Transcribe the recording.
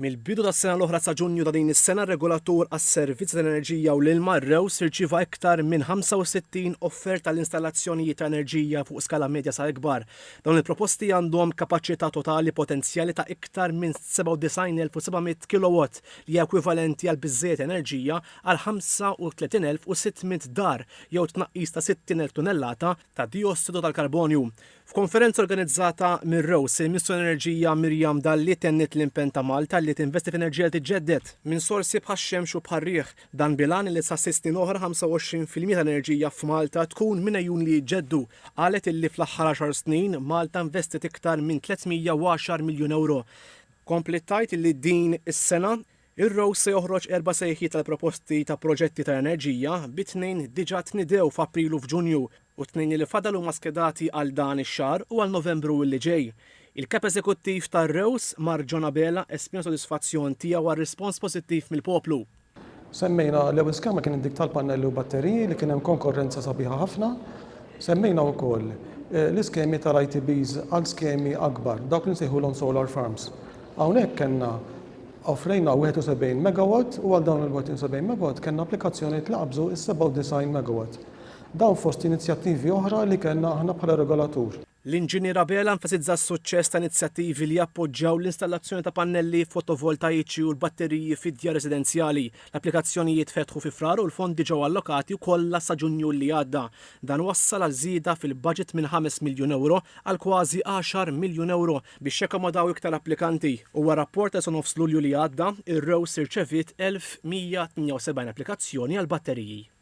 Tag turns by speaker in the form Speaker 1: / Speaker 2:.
Speaker 1: Mill-bidu tas-sena l-oħra sa Ġunju ta' din is-sena r-regolatur għas-servizzi tal-enerġija u l-ilma REWS irċieva iktar minn 65 offerta tal-installazzjonijiet ta' enerġija fuq skala medja sa' ikbar. Dawn il-proposti għandhom kapaċità totali potenzjali ta' iktar minn 97,700 kW li hija ekwivalenti għal biżżejjed enerġija għal 35,600 dar jew tnaqqis ta' 60,000 tunnellata ta' diossidu tal-karbonju. F'konferenza organizzata mir-REWS, il-Ministru tal-Enerġija Mirjam Dalli tennet l-impenn ta' Malta li tinvesti f'enerġija li tiġġedded minn sorsi bħax-xemx u bħar-riħ. Dan bilan li sa 6 snin oħra 25% tal-enerġija f'Malta tkun minn ejjun li jġeddu. Qalet illi fl-aħħar 10 snin Malta investit iktar minn 310 miljun euro. Komplet tajt illi din is-sena ir-REWS se joħroġ 4 sejħiet tal-proposti ta' proġetti ta' enerġija bit-tnejn diġà tnidew f'April u f'Ġunju u t-tnejn li fadal huma skedati għal dan ix-xahar u għal Novembru li ġej. Il-kap eżekuttiv tar-REWS Marġona Bela esprima sodisfazzjon tiegħu għar-rispons pożittiv mill-poplu.
Speaker 2: Semmejna l-ewwel skema kien dik tal-pannelli u batteriji li kien hemm konkurrenza sabiħa ħafna. Semmejna wkoll l-iskemi tal-ITBs għal skemi akbar, dawk li nsejħulhom solar farms. Hawnhekk kellna offrejna 71 megawatt u għal dawn il-71 megawatt kellna applikazzjoni tlaqabżu is-97 megawatt. Dawn fost inizjattivi oħra li kellna aħna bħala regolatur.
Speaker 1: L-Inġiniera Bela enfasizza s-suċċess ta' inizjattivi li appoġġjaw l-installazzjoni ta' pannelli fotovoltaiċi u l-batteriji fid-djar residenzjali. L-applikazzjonijiet fetħu fi frar u l-fondi ġew allokati wkoll sa Ġunju li għadda. Dan wassal għal żieda fil-budget minn 5 miljun euro għal kważi 10 miljun euro biex jakkomodaw iktar applikanti. Huwa rapport ta' nofs Lulju li għadda, ir-REWS irċevit 1178 applikazzjoni għal batteriji.